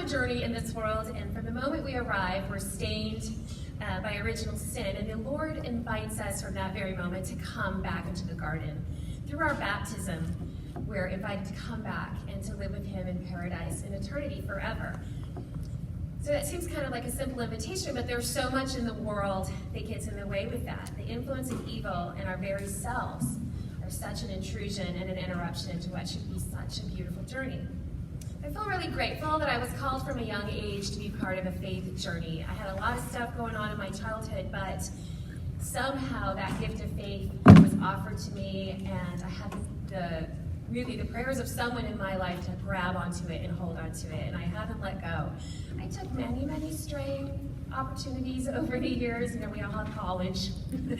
a journey in this world, and from the moment we arrive, we're stained by original sin, and the Lord invites us from that very moment to come back into the garden. Through our baptism, we're invited to come back and to live with him in paradise in eternity forever. So that seems kind of like a simple invitation, but there's so much in the world that gets in the way with that. The influence of evil in our very selves are such an intrusion and an interruption into what should be such a beautiful journey. I feel really grateful that I was called from a young age to be part of a faith journey. I had a lot of stuff going on in my childhood, but somehow that gift of faith was offered to me, and I had the prayers of someone in my life to grab onto it and hold onto it, and I haven't let go. I took many, many straying opportunities over the years. You know, we all have college. But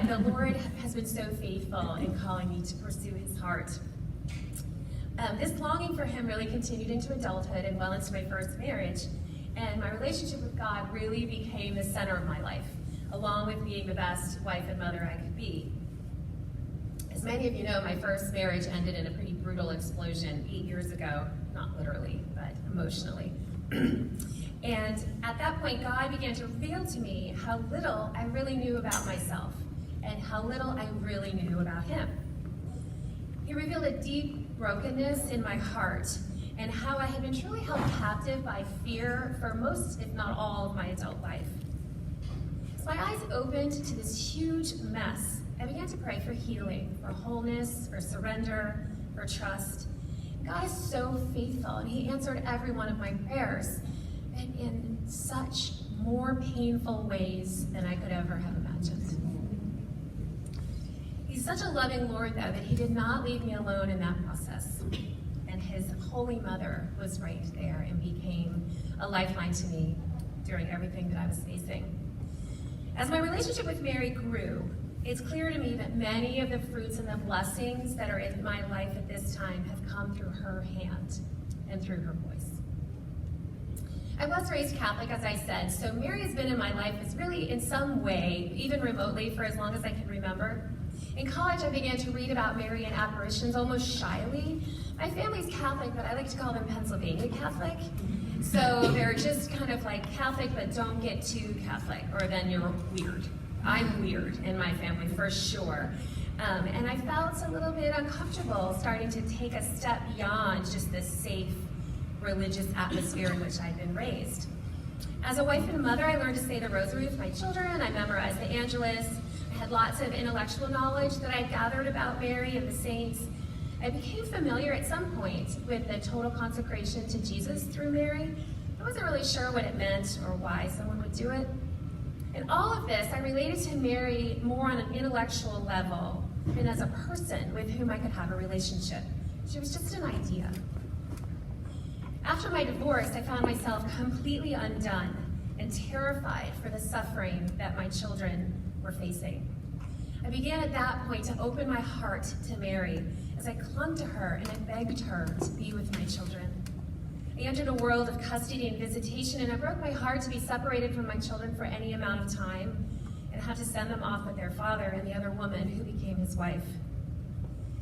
the Lord has been so faithful in calling me to pursue his heart. This longing for him really continued into adulthood and well into my first marriage, and my relationship with God really became the center of my life, along with being the best wife and mother I could be. As many of you know, my first marriage ended in a pretty brutal explosion 8 years ago, not literally, but emotionally. And at that point, God began to reveal to me how little I really knew about myself and how little I really knew about him. He revealed a deep brokenness in my heart and how I had been truly held captive by fear for most, if not all, of my adult life. As my eyes opened to this huge mess, I began to pray for healing, for wholeness, for surrender, for trust. God is so faithful, and he answered every one of my prayers, and in such more painful ways than I could ever have imagined. He's such a loving Lord, though, that he did not leave me alone in that process. And his Holy Mother was right there and became a lifeline to me during everything that I was facing. As my relationship with Mary grew, it's clear to me that many of the fruits and the blessings that are in my life at this time have come through her hand and through her voice. I was raised Catholic, as I said, so Mary has been in my life as really in some way, even remotely, for as long as I can remember. In college, I began to read about Marian apparitions almost shyly. My family's Catholic, but I like to call them Pennsylvania Catholic. So they're just kind of like Catholic, but don't get too Catholic, or then you're weird. I'm weird in my family, for sure. And I felt a little bit uncomfortable starting to take a step beyond just this safe religious atmosphere in which I'd been raised. As a wife and a mother, I learned to say the rosary with my children. I memorized the Angelus. I had lots of intellectual knowledge that I gathered about Mary and the saints. I became familiar at some point with the total consecration to Jesus through Mary. I wasn't really sure what it meant or why someone would do it. In all of this, I related to Mary more on an intellectual level than as a person with whom I could have a relationship. She was just an idea. After my divorce, I found myself completely undone and terrified for the suffering that my children were facing. I began at that point to open my heart to Mary as I clung to her and I begged her to be with my children. I entered a world of custody and visitation, and I broke my heart to be separated from my children for any amount of time and have to send them off with their father and the other woman who became his wife.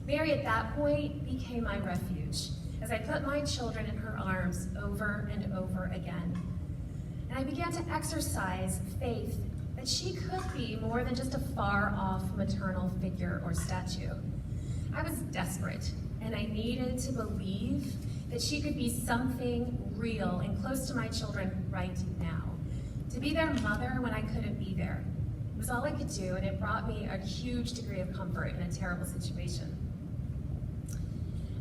Mary at that point became my refuge as I put my children in her arms over and over again. And I began to exercise faith that she could be more than just a far-off maternal figure or statue. I was desperate, and I needed to believe that she could be something real and close to my children right now. To be their mother when I couldn't be there. It was all I could do, and it brought me a huge degree of comfort in a terrible situation.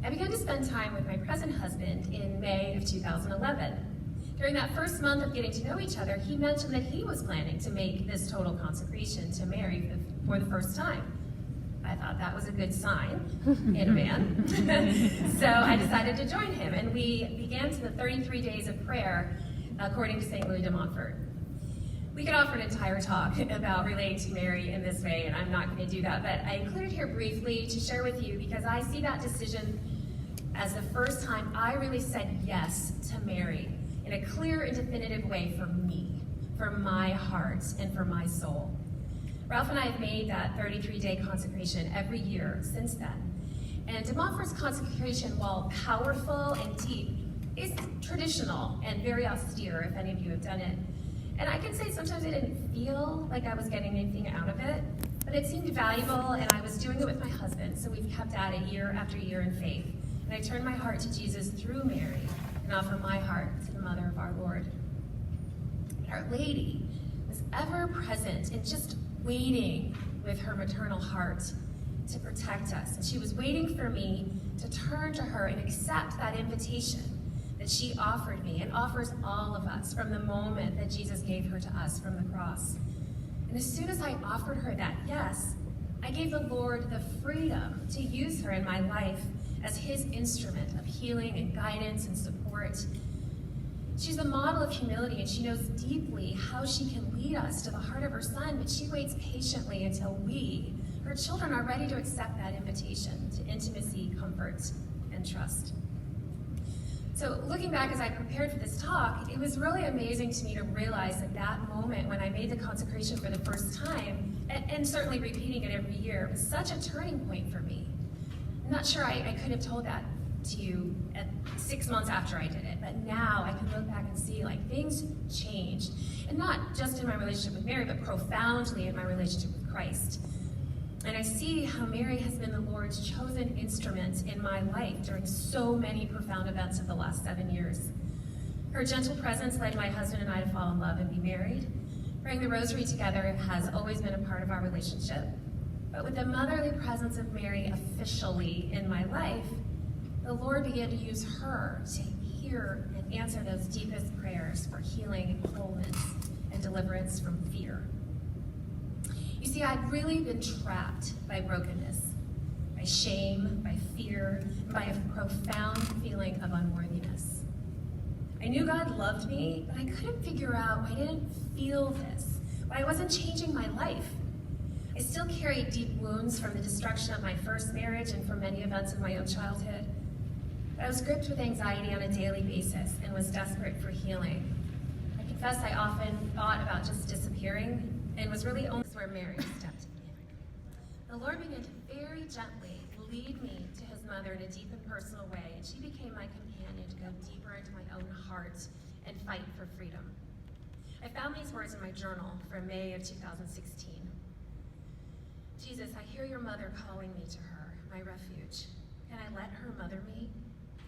I began to spend time with my present husband in May of 2011. During that first month of getting to know each other, he mentioned that he was planning to make this total consecration to Mary for the first time. I thought that was a good sign in a man. So I decided to join him, and we began the 33 days of prayer according to St. Louis de Montfort. We could offer an entire talk about relating to Mary in this way, and I'm not going to do that, but I included here briefly to share with you because I see that decision as the first time I really said yes to Mary in a clear and definitive way for me, for my heart, and for my soul. Ralph and I have made that 33-day consecration every year since then. And de Montfort's consecration, while powerful and deep, is traditional and very austere, if any of you have done it. And I can say sometimes I didn't feel like I was getting anything out of it, but it seemed valuable, and I was doing it with my husband, so we've kept at it year after year in faith. And I turned my heart to Jesus through Mary and offer my heart to the mother of our Lord. But Our Lady was ever present and just waiting with her maternal heart to protect us. And she was waiting for me to turn to her and accept that invitation that she offered me and offers all of us from the moment that Jesus gave her to us from the cross. And as soon as I offered her that yes, I gave the Lord the freedom to use her in my life as his instrument of healing and guidance and support. She's a model of humility, and she knows deeply how she can lead us to the heart of her Son, but she waits patiently until we, her children, are ready to accept that invitation to intimacy, comfort, and trust. So looking back as I prepared for this talk, it was really amazing to me to realize that that moment when I made the consecration for the first time, and certainly repeating it every year, was such a turning point for me. I'm not sure I could have told that to you at 6 months after I did it, but now I can look back and see like things changed, and not just in my relationship with Mary, but profoundly in my relationship with Christ. And I see how Mary has been the Lord's chosen instrument in my life during so many profound events of the last 7 years. Her gentle presence led my husband and I to fall in love and be married. Praying the rosary together has always been a part of our relationship. But with the motherly presence of Mary officially in my life, the Lord began to use her to hear and answer those deepest prayers for healing, wholeness, and deliverance from fear. You see, I'd really been trapped by brokenness, by shame, by fear, by a profound feeling of unworthiness. I knew God loved me, but I couldn't figure out why I didn't feel this, why I wasn't changing my life. I still carried deep wounds from the destruction of my first marriage and from many events in my own childhood. I was gripped with anxiety on a daily basis and was desperate for healing. I confess I often thought about just disappearing, and was really only where Mary stepped in. The Lord began to very gently lead me to his mother in a deep and personal way, and she became my companion to go deeper into my own heart and fight for freedom. I found these words in my journal from May of 2016. Jesus, I hear your mother calling me to her, my refuge. Can I let her mother me?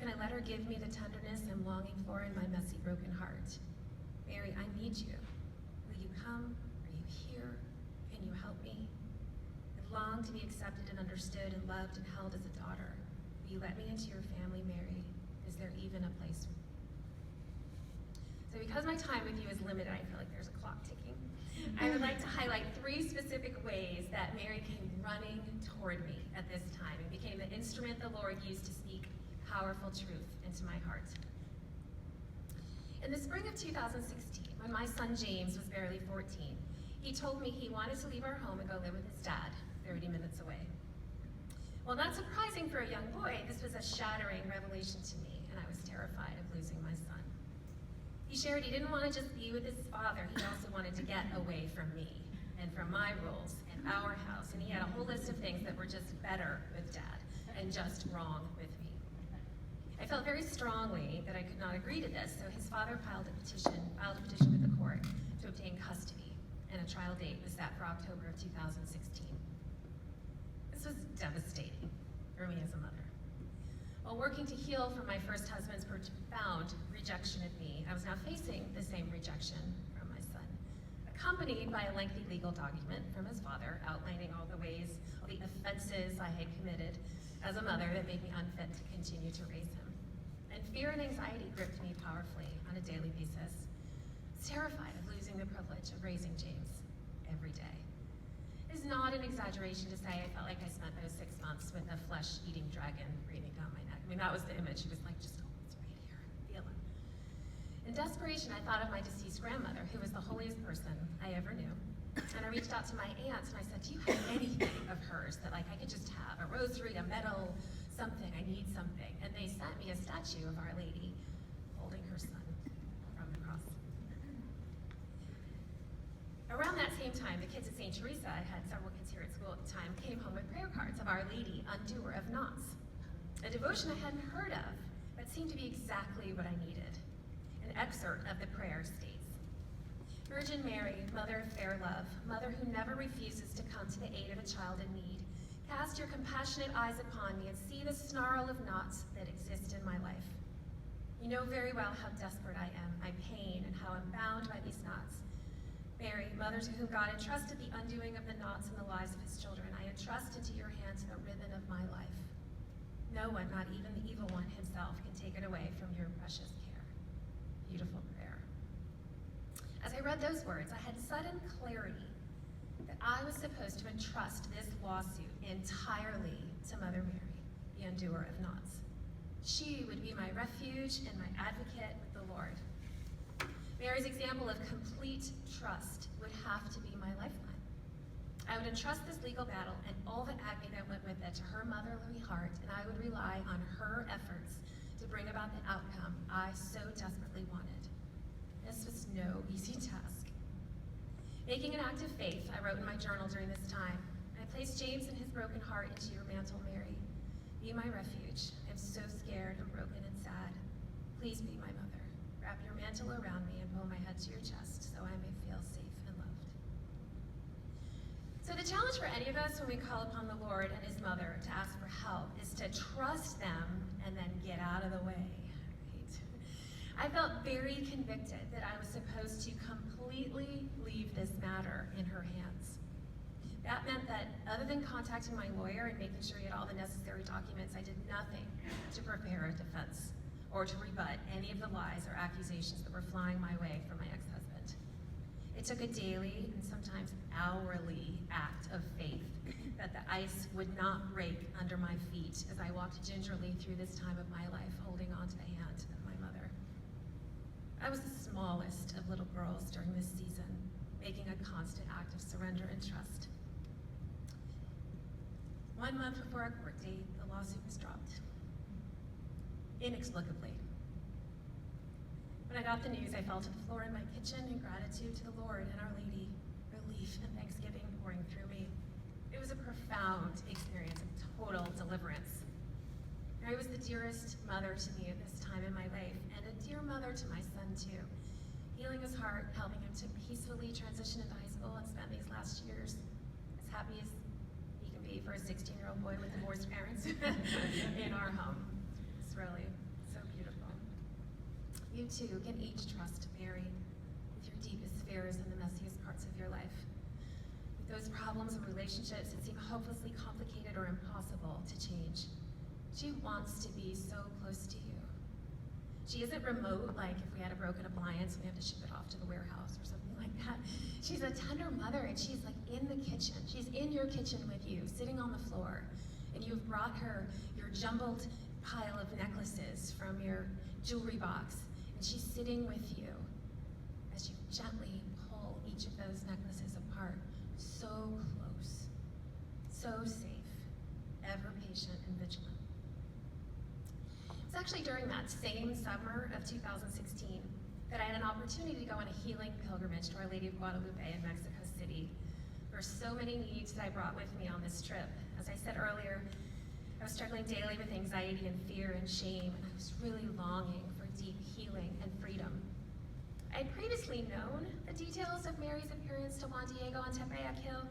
Can I let her give me the tenderness I'm longing for in my messy, broken heart? Mary, I need you. Will you come? Are you here? Can you help me? I long to be accepted and understood and loved and held as a daughter. Will you let me into your family, Mary? Is there even a place for me? So because my time with you is limited, I feel like there's a clock ticking. I would like to highlight 3 specific ways that Mary came running toward me at this time and became the instrument the Lord used to speak powerful truth into my heart. In the spring of 2016, when my son James was barely 14, he told me he wanted to leave our home and go live with his dad, 30 minutes away. While not surprising for a young boy, this was a shattering revelation to me, and I was terrified of losing my son. He shared he didn't want to just be with his father, he also wanted to get away from me and from my rules and our house, and he had a whole list of things that were just better with dad and just wrong with me. I felt very strongly that I could not agree to this, so his father filed a petition with the court to obtain custody, and a trial date was set for October of 2016. This was devastating for me as a mother. While working to heal from my first husband's profound rejection of me, I was now facing the same rejection from my son, accompanied by a lengthy legal document from his father outlining all the offenses I had committed as a mother that made me unfit to continue to raise him. And fear and anxiety gripped me powerfully on a daily basis. I was terrified of losing the privilege of raising James every day. It is not an exaggeration to say I felt like I spent those 6 months with a flesh-eating dragon breathing down my neck. I mean, that was the image. He was like, just, oh, it's right here, feel it. In desperation, I thought of my deceased grandmother, who was the holiest person I ever knew. And I reached out to my aunts and I said, do you have anything of hers that like I could just have? A rosary, a medal, something, I need something. And they sent me a statue of Our Lady holding her son from the cross. Around that same time, the kids at St. Teresa, I had several kids here at school at the time, came home with prayer cards of Our Lady, Undoer of Knots. A devotion I hadn't heard of, but seemed to be exactly what I needed. An excerpt of the prayer states, Virgin Mary, Mother of fair love, Mother who never refuses to come to the aid of a child in need, cast your compassionate eyes upon me and see the snarl of knots that exist in my life. You know very well how desperate I am, my pain, and how I'm bound by these knots. Mary, Mother to whom God entrusted the undoing of the knots in the lives of his children, I entrust into your hands the ribbon of my life. No one, not even the evil one himself, can take it away from your precious care. Beautiful prayer. As I read those words, I had sudden clarity that I was supposed to entrust this lawsuit entirely to Mother Mary, the undoer of knots. She would be my refuge and my advocate with the Lord. Mary's example of complete trust would have to be my lifeline. I would entrust this legal battle and all the agony that went with it to her motherly heart, and I would rely on her efforts to bring about the outcome I so desperately wanted. This was no easy task. Making an act of faith, I wrote in my journal during this time, I placed James and his broken heart into your mantle, Mary. Be my refuge. I am so scared and broken and sad. Please be my mother. Wrap your mantle around me and pull my head to your chest so I may feel safe and loved. So the challenge for any of us when we call upon the Lord and his mother to ask for help is to trust them and then get out of the way. Right? I felt very convicted that I was supposed to completely leave this matter in her hands. That meant that other than contacting my lawyer and making sure he had all the necessary documents, I did nothing to prepare a defense or to rebut any of the lies or accusations that were flying my way from my ex-husband. It took a daily and sometimes hourly act of faith that the ice would not break under my feet as I walked gingerly through this time of my life, holding on to the hand of my mother. I was the smallest of little girls during this season, making a constant act of surrender and trust. 1 month before our court date, the lawsuit was dropped. Inexplicably. When I got the news, I fell to the floor in my kitchen in gratitude to the Lord and Our Lady, relief and thanksgiving pouring through me. It was a profound experience of total deliverance. Mary was the dearest mother to me at this time in my life, and a dear mother to my son too, healing his heart, helping him to peacefully transition into high school and spend these last years as happy as he can be for a 16-year-old boy with divorced parents in our home. It's really so beautiful. You too can each trust Mary with your deepest fears and the messiest parts of your life. With those problems and relationships that seem hopelessly complicated or impossible to change. She wants to be so close to you. She isn't remote, like if we had a broken appliance and we have to ship it off to the warehouse or something like that. She's a tender mother, and she's like in the kitchen. She's in your kitchen with you, sitting on the floor, and you've brought her your jumbled pile of necklaces from your jewelry box, and she's sitting with you as you gently pull each of those necklaces apart, so close, so safe, ever patient and vigilant. It's actually during that same summer of 2016 that I had an opportunity to go on a healing pilgrimage to Our Lady of Guadalupe in Mexico City. There were so many needs that I brought with me on this trip. As I said earlier, I was struggling daily with anxiety and fear and shame, and I was really longing for deep healing and freedom. I had previously known the details of Mary's appearance to Juan Diego on Tepeyac Hill,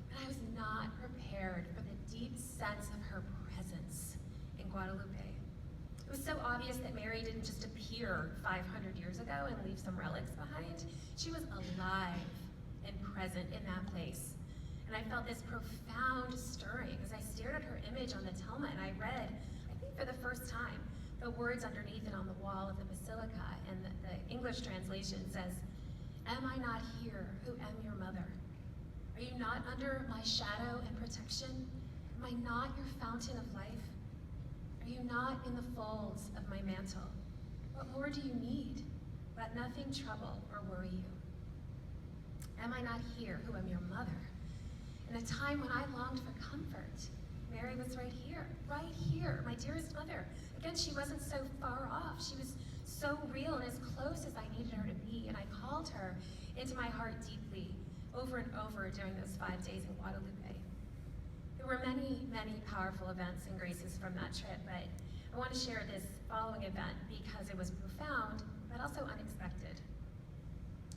but I was not prepared for the deep sense of her presence in Guadalupe. It was so obvious that Mary didn't just appear 500 years ago and leave some relics behind. She was alive and present in that place. And I felt this profound stirring as I stared at her image on the tilma and I read, I think for the first time, the words underneath it on the wall of the basilica, and the English translation says, "Am I not here who am your mother? Are you not under my shadow and protection? Am I not your fountain of life? Are you not in the folds of my mantle? What more do you need? Let nothing trouble or worry you. Am I not here who am your mother? In a time when I longed for comfort, Mary was right here, my dearest mother. Again, she wasn't so far off. She was so real and as close as I needed her to be, and I called her into my heart deeply, over and over during those 5 days in Guadalupe. There were many, many powerful events and graces from that trip, but I want to share this following event because it was profound, but also unexpected.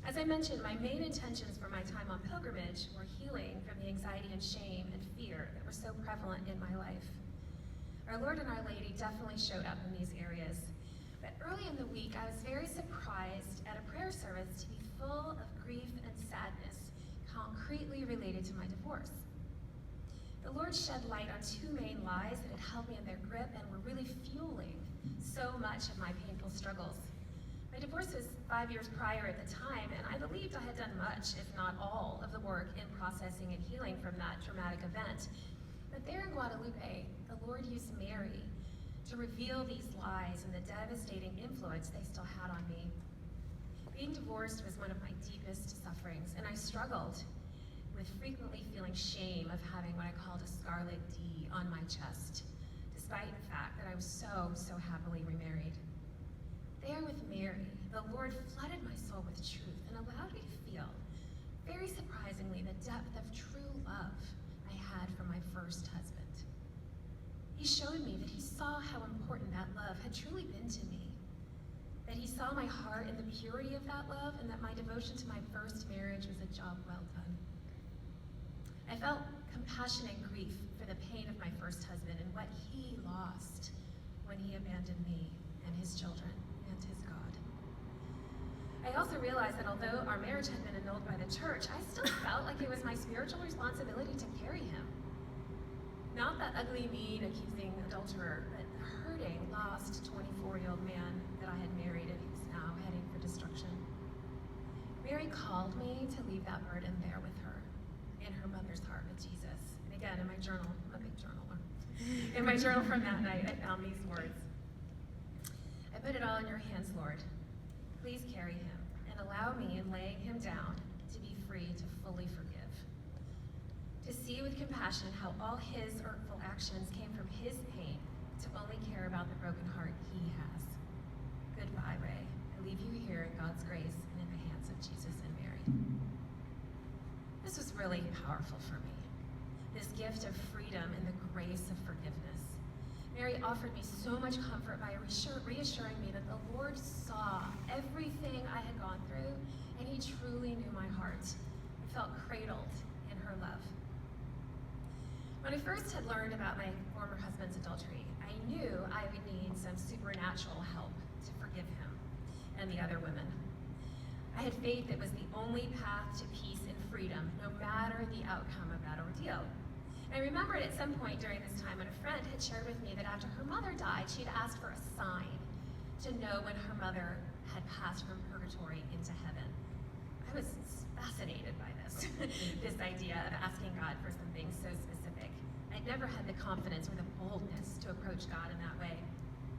As I mentioned, my main intentions for my time on pilgrimage were healing from the anxiety and shame and fear that were so prevalent in my life. Our Lord and Our Lady definitely showed up in these areas. But early in the week, I was very surprised at a prayer service to be full of grief and sadness, concretely related to my divorce. The Lord shed light on two main lies that had held me in their grip and were really fueling so much of my painful struggles. My divorce was 5 years prior at the time, and I believed I had done much, if not all, of the work in processing and healing from that traumatic event. But there in Guadalupe, the Lord used Mary to reveal these lies and the devastating influence they still had on me. Being divorced was one of my deepest sufferings, and I struggled with frequently feeling shame of having what I called a scarlet D on my chest, despite the fact that I was so happily remarried. There with Mary, the Lord flooded my soul with truth and allowed me to feel, very surprisingly, the depth of true love I had for my first husband. He showed me that he saw how important that love had truly been to me, that he saw my heart in the purity of that love, and that my devotion to my first marriage was a job well done. I felt compassionate grief for the pain of my first husband and what he lost when he abandoned me and his children and his God. I also realized that although our marriage had been annulled by the church, I still felt like it was my spiritual responsibility to carry him. Not that ugly, mean, accusing adulterer, but the hurting, lost 24-year-old man that I had married and he was now heading for destruction. Mary called me to leave that burden there with her, in her mother's heart with Jesus. And again, in my journal, I'm a big journaler. In my journal from that night, I found these words. I put it all in your hands, Lord. Please carry him and allow me, in laying him down, to be free to fully forgive. To see with compassion how all his hurtful actions came from his pain, to only care about the broken heart he has. Goodbye, Ray. I leave you here in God's grace and in the hands of Jesus and Mary. This was really powerful for me, this gift of freedom and the grace of forgiveness. Mary offered me so much comfort by reassuring me that the Lord saw everything I had gone through, and he truly knew my heart. I felt cradled in her love. When I first had learned about my former husband's adultery, I knew I would need some supernatural help to forgive him and the other women. I had faith it was the only path to peace and freedom, no matter the outcome of that ordeal. And I remembered at some point during this time when a friend had shared with me that after her mother died, she'd asked for a sign to know when her mother had passed from purgatory into heaven. I was fascinated by this, this idea of asking God for something so specific. I'd never had the confidence or the boldness to approach God in that way.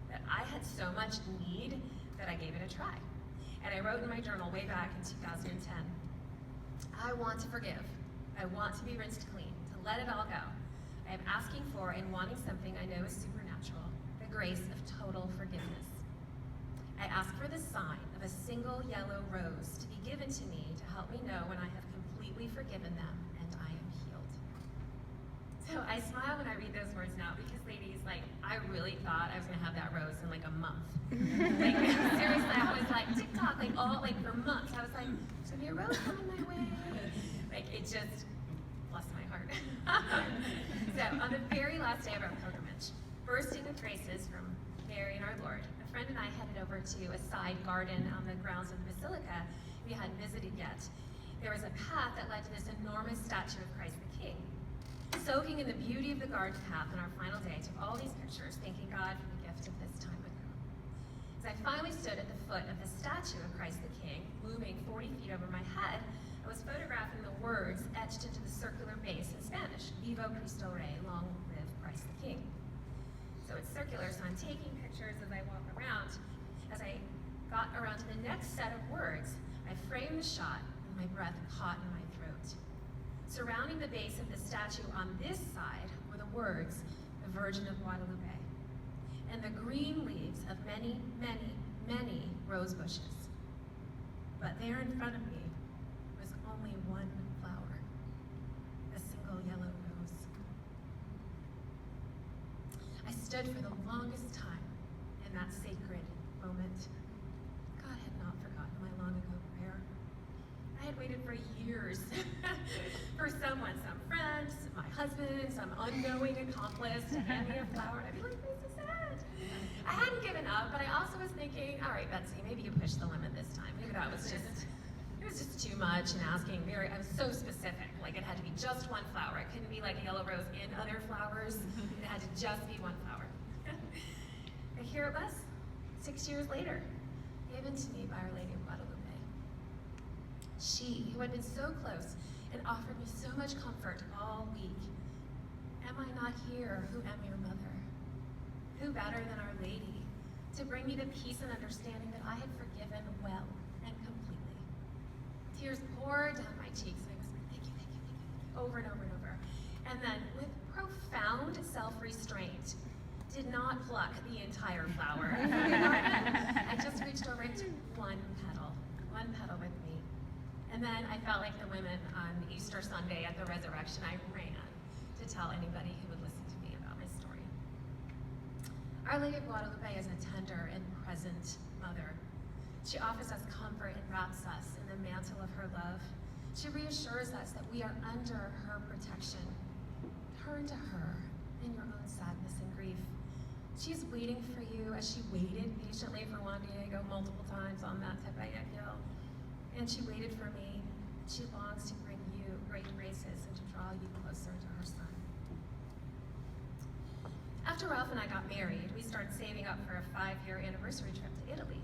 But I had so much need that I gave it a try. And I wrote in my journal way back in 2010, I want to forgive. I want to be rinsed clean, to let it all go. I am asking for and wanting something I know is supernatural, the grace of total forgiveness. I ask for the sign of a single yellow rose to be given to me to help me know when I have completely forgiven them and I am healed. So I smile when I read those words now because, ladies, I really thought I was gonna have that rose in a month. Seriously, I was TikTok, for months. I was there's gonna be a rose coming my way. It just blessed my heart. So on the very last day of our pilgrimage, bursting with graces from Mary and our Lord, a friend and I headed over to a side garden on the grounds of the Basilica we hadn't visited yet. There was a path that led to this enormous statue of Christ the King. Soaking in the beauty of the garden path on our final day, took all these pictures, thanking God for the gift of this time with him. As I finally stood at the foot of the statue of Christ the King, looming 40 feet over my head, I was photographing the words etched into the circular base in Spanish, Viva Cristo Rey, long live Christ the King. So it's circular, so I'm taking pictures as I walk around. As I got around to the next set of words, I framed the shot with my breath caught in my throat. Surrounding the base of the statue on this side were the words, the Virgin of Guadalupe, and the green leaves of many, many, many rose bushes. But there in front of me was only one flower, a single yellow rose. I stood for the longest time that sacred moment. God had not forgotten my long ago prayer. I had waited for years for someone, some friend, my husband, some unknowing accomplice to hand me a flower, and I'd be like, this is it. I hadn't given up, but I also was thinking, all right, Betsy, maybe you pushed the limit this time. Maybe that was just, it was just too much and asking I was so specific. Like it had to be just one flower. It couldn't be like a yellow rose and other flowers. It had to just be one flower. But here it was, 6 years later, given to me by Our Lady of Guadalupe. She, who had been so close and offered me so much comfort all week. Am I not here who am your mother? Who better than Our Lady to bring me the peace and understanding that I had forgiven well and completely? Tears poured down my cheeks and I whispered, thank you, thank you, thank you, thank you, over and over and over. And then with profound self-restraint, did not pluck the entire flower. I just reached over to one petal with me. And then I felt like the women on Easter Sunday at the resurrection. I ran to tell anybody who would listen to me about my story. Our Lady of Guadalupe is a tender and present mother. She offers us comfort and wraps us in the mantle of her love. She reassures us that we are under her protection. Turn to her in your own sadness and grief. She's waiting for you as she waited patiently for Juan Diego multiple times on that Tepeyac Hill. And she waited for me. She longs to bring you great graces and to draw you closer to her son. After Ralph and I got married, we started saving up for a 5-year anniversary trip to Italy.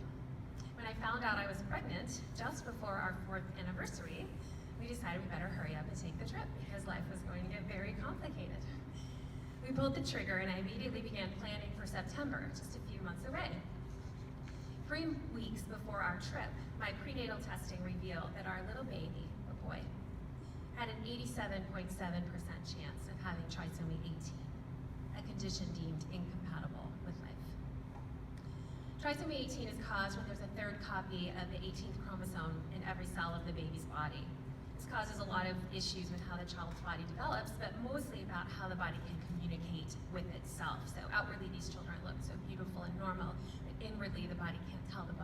When I found out I was pregnant, just before our 4th anniversary, we decided we better hurry up and take the trip because life was going to get very complicated. We pulled the trigger and I immediately began planning for September, just a few months away. 3 weeks before our trip, my prenatal testing revealed that our little baby, a boy, had an 87.7% chance of having trisomy 18, a condition deemed incompatible with life. Trisomy 18 is caused when there's a 3rd copy of the 18th chromosome in every cell of the baby's body. This causes a lot of issues with how the child's body develops, but mostly about how the body can communicate with itself. So outwardly, these children look so beautiful and normal, but inwardly, the body can't tell the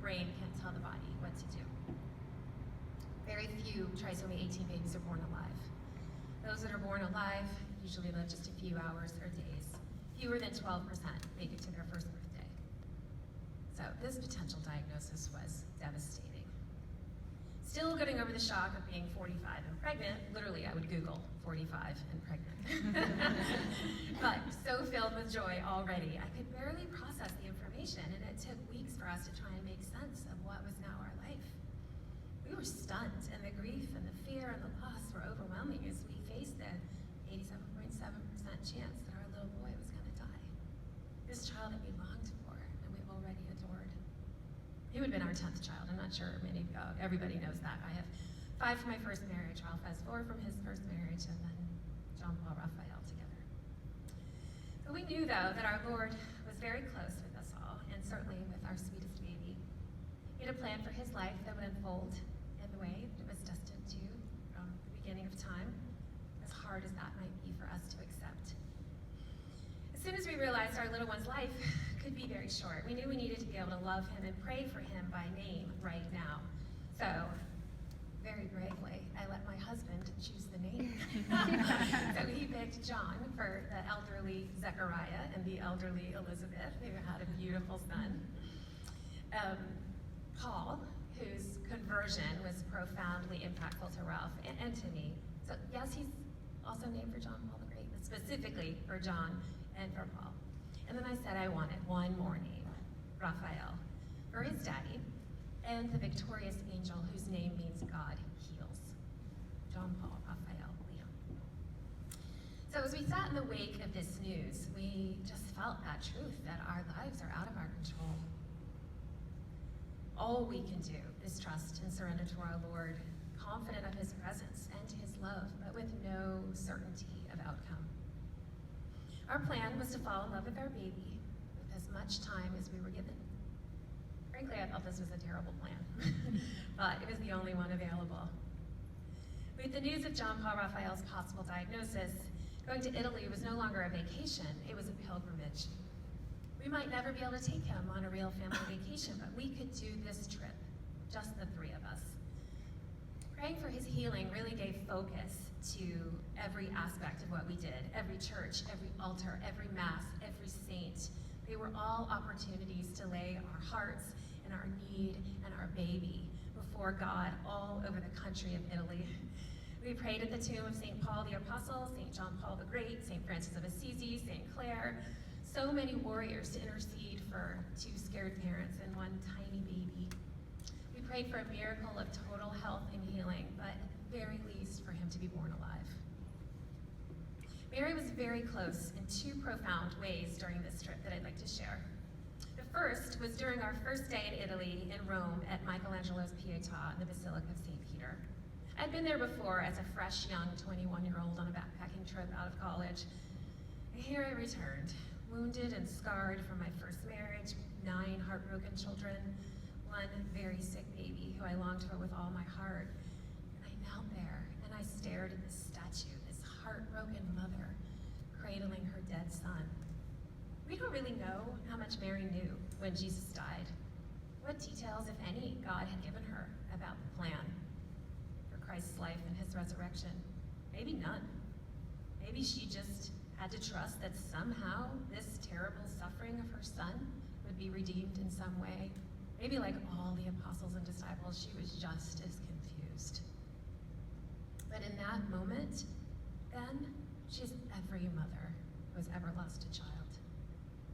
brain can't tell the body what to do. Very few trisomy 18 babies are born alive. Those that are born alive usually live just a few hours or days. Fewer than 12% make it to their 1st birthday. So this potential diagnosis was devastating. Still getting over the shock of being 45 and pregnant, literally I would Google 45 and pregnant. But so filled with joy already, I could barely process the information, and it took weeks for us to try and make sense of what was now our life. We were stunned, and the grief and the fear and the loss were overwhelming as we faced the 87.7% chance that our little boy was going to die. This child that we longed for and we already adored. He would have been our 10th child. I'm not sure everybody knows that. I have 5 from my first marriage. Ralph has 4 from his first marriage, and then John Paul Raphael together. But we knew, though, that our Lord was very close with us all, and certainly with our sweetest baby. He had a plan for his life that would unfold in the way that it was destined to from the beginning of time, as hard as that might be for us to accept. As soon as we realized our little one's life could be very short, we knew we needed to be able to love him and pray for him by name right now. So, very bravely, I let my husband choose the name. So he picked John for the elderly Zechariah and the elderly Elizabeth, who had a beautiful son. Paul, whose conversion was profoundly impactful to Ralph and to me. So yes, he's also named for John Paul the Great, but specifically for John and for Paul. And then I said I wanted one more name, Raphael, for his daddy, and the victorious angel whose name means God heals. John Paul Raphael Liam. So as we sat in the wake of this news, we just felt that truth that our lives are out of our control. All we can do is trust and surrender to our Lord, confident of his presence and his love, but with no certainty of outcome. Our plan was to fall in love with our baby with as much time as we were given. Frankly, I thought this was a terrible plan, but it was the only one available. With the news of John Paul Raphael's possible diagnosis, going to Italy was no longer a vacation, it was a pilgrimage. We might never be able to take him on a real family vacation, but we could do this trip, just the three of us. Praying for his healing really gave focus to every aspect of what we did. Every church, every altar, every mass, every saint. They were all opportunities to lay our hearts and our need and our baby before God all over the country of Italy. We prayed at the tomb of St. Paul the Apostle, St. John Paul the Great, St. Francis of Assisi, St. Clare. So many warriors to intercede for two scared parents and one tiny baby. We prayed for a miracle of total health and healing, but at the very least for him to be born alive. Mary was very close in two profound ways during this trip that I'd like to share. The first was during our first day in Italy, in Rome, at Michelangelo's Pietà in the Basilica of St. Peter. I'd been there before as a fresh, young 21-year-old on a backpacking trip out of college. And here I returned, wounded and scarred from my first marriage, 9 heartbroken children, one very sick baby who I longed for with all my heart. And I knelt there and I stared at this statue, this heartbroken mother cradling her dead son. We don't really know how much Mary knew when Jesus died, what details, if any, God had given her about the plan for Christ's life and his resurrection. Maybe none. Maybe she just had to trust that somehow this terrible suffering of her son would be redeemed in some way. Maybe like all the apostles and disciples, she was just as confused. But in that moment, then, she's every mother who has ever lost a child.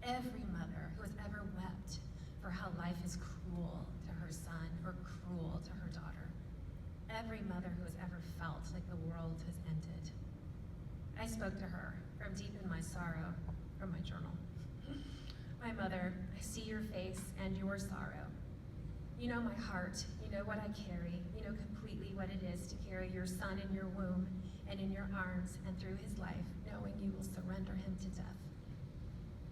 Every mother who has ever wept for how life is cruel to her son or cruel to her daughter. Every mother who has ever felt like the world has ended. I spoke to her from deep in my sorrow, from my journal. My mother, I see your face and your sorrow. You know my heart, you know what I carry, you know completely what it is to carry your son in your womb and in your arms and through his life, knowing you will surrender him to death.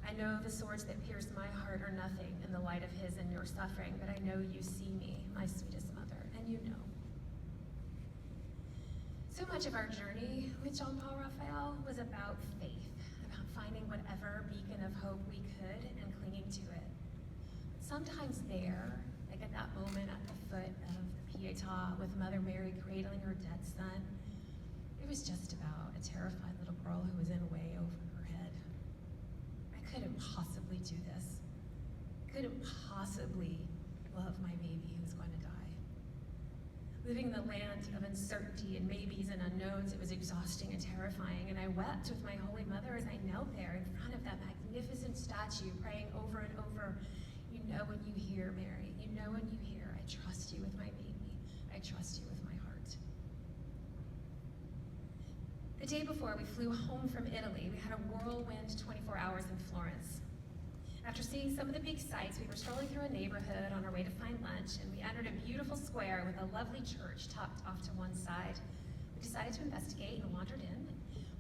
I know the swords that pierce my heart are nothing in the light of his and your suffering, but I know you see me, my sweetest mother, and you know. So much of our journey with John Paul Raphael was about faith, about finding whatever beacon of hope we could and clinging to it. Sometimes there, like at that moment at the foot of the Pietà with Mother Mary cradling her dead son, it was just about a terrified little girl who was in way over her head. I couldn't possibly do this. I couldn't possibly love my baby who was going to die. Living in the land of uncertainty and maybes and unknowns, it was exhausting and terrifying, and I wept with my Holy Mother as I knelt there in front of that magnificent statue, praying over and over, you know when you hear, Mary, you know when you hear, I trust you with my baby, I trust you with my heart. The day before we flew home from Italy, we had a whirlwind 24 hours in Florence. After seeing some of the big sights, we were strolling through a neighborhood on our way to find lunch, and we entered a beautiful square with a lovely church tucked off to one side. We decided to investigate and wandered in.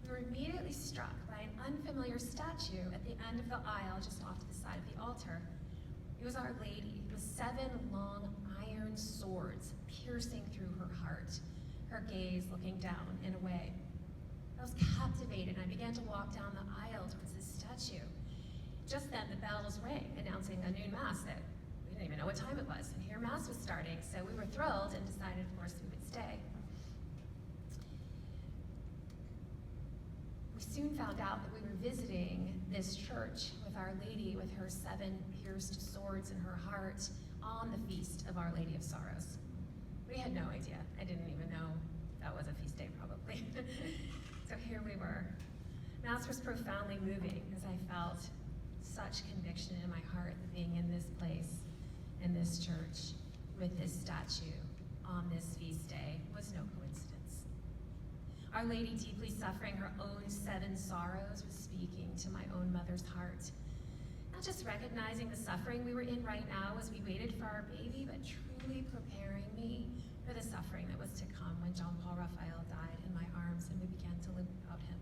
We were immediately struck by an unfamiliar statue at the end of the aisle just off to the side of the altar. It was Our Lady with 7 long iron swords piercing through her heart, her gaze looking down and away. I was captivated, and I began to walk down the aisle towards this statue. Just then, the bells rang, announcing a noon mass that we didn't even know what time it was, and here mass was starting, so we were thrilled and decided, of course, we would stay. We soon found out that we were visiting this church with Our Lady with her 7 pierced swords in her heart on the feast of Our Lady of Sorrows. We had no idea. I didn't even know that was a feast day, probably. So here we were. Mass was profoundly moving as I felt such conviction in my heart that being in this place, in this church, with this statue on this feast day was no coincidence. Our Lady, deeply suffering her own 7 sorrows, was speaking to my own mother's heart. Not just recognizing the suffering we were in right now as we waited for our baby, but truly preparing me for the suffering that was to come when John Paul Raphael died in my arms and we began to live without him.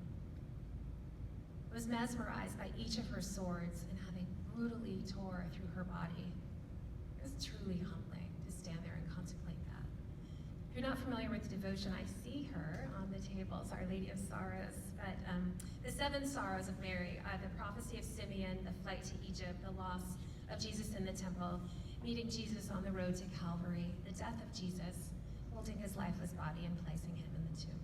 I was mesmerized by each of her swords and how they brutally tore through her body. It was truly humbling to stand there and contemplate that. If you're not familiar with the devotion, I see her on the tables, Our Lady of Sorrows, but this seven sorrows of Mary, the prophecy of Simeon, the flight to Egypt, the loss of Jesus in the temple, meeting Jesus on the road to Calvary, the death of Jesus, holding his lifeless body and placing him in the tomb.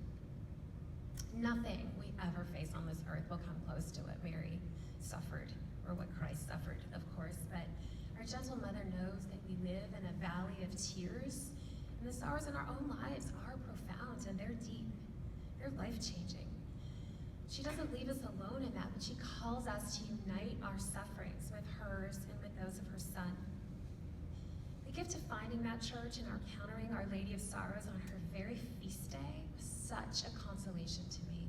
Nothing we ever face on this earth will come close to what Mary suffered, or what Christ suffered, of course, but our gentle mother knows that we live in a valley of tears, and the sorrows in our own lives are profound and they're deep. They're life-changing. She doesn't leave us alone in that, but she calls us to unite our sufferings with hers and with those of her son. The gift of finding that church and encountering Our Lady of Sorrows on her very feast day was such a consolation to me.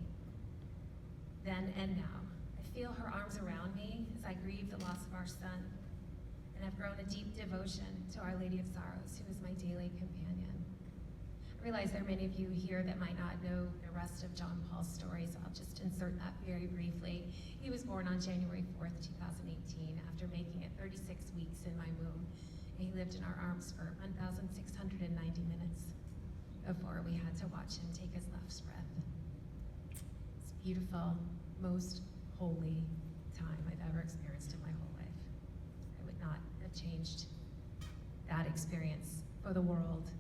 Then and now, I feel her arms around me as I grieve the loss of our son, and I've grown a deep devotion to Our Lady of Sorrows, who is my daily companion. I realize there are many of you here that might not know the rest of John Paul's story, so I'll just insert that very briefly. He was born on January 4th, 2018, after making it 36 weeks in my womb. And he lived in our arms for 1,690 minutes before we had to watch him take his last breath. It's a beautiful, most holy time I've ever experienced in my whole life. I would not have changed that experience for the world,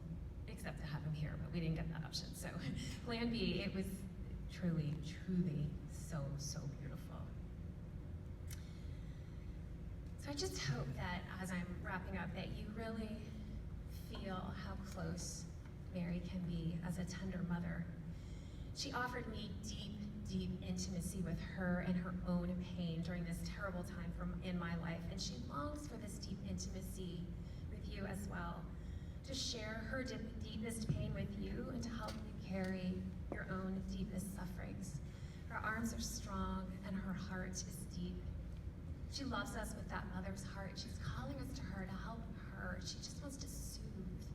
except to have him here, but we didn't get that option. So plan B, it was truly, truly so, so beautiful. So I just hope that as I'm wrapping up that you really feel how close Mary can be as a tender mother. She offered me deep, deep intimacy with her and her own pain during this terrible time in my life, and she longs for this deep intimacy with you as well, to share her deepest pain with you and to help you carry your own deepest sufferings. Her arms are strong and her heart is deep. She loves us with that mother's heart. She's calling us to her to help her. She just wants to soothe.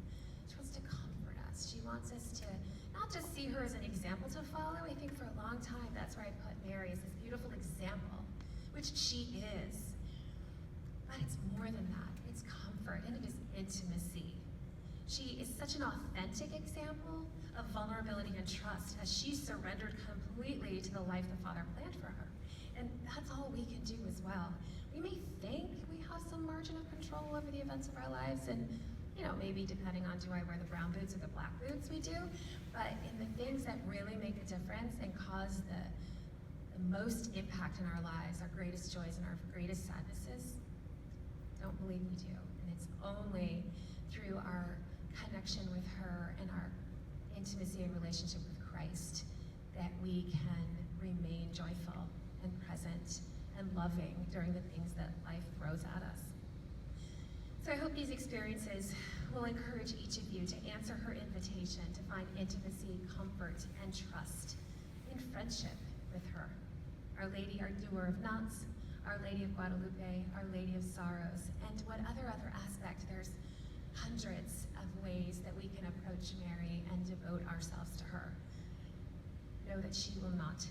She wants to comfort us. She wants us to not just see her as an example to follow. I think for a long time that's where I put Mary, as this beautiful example, which she is. But it's more than that. It's comfort and it is intimacy. She is such an authentic example of vulnerability and trust as she surrendered completely to the life the Father planned for her. And that's all we can do as well. We may think we have some margin of control over the events of our lives, and maybe depending on do I wear the brown boots or the black boots, we do. But in the things that really make a difference and cause the most impact in our lives, our greatest joys and our greatest sadnesses, don't believe we do. And it's only through our connection with her and our intimacy and relationship with Christ that we can remain joyful and present and loving during the things that life throws at us. So I hope these experiences will encourage each of you to answer her invitation to find intimacy, comfort, and trust in friendship with her. Our Lady, our doer of knots, Our Lady of Guadalupe, Our Lady of Sorrows, and what other aspect. There's hundreds of ways that we can approach Mary and devote ourselves to her. Know that she will not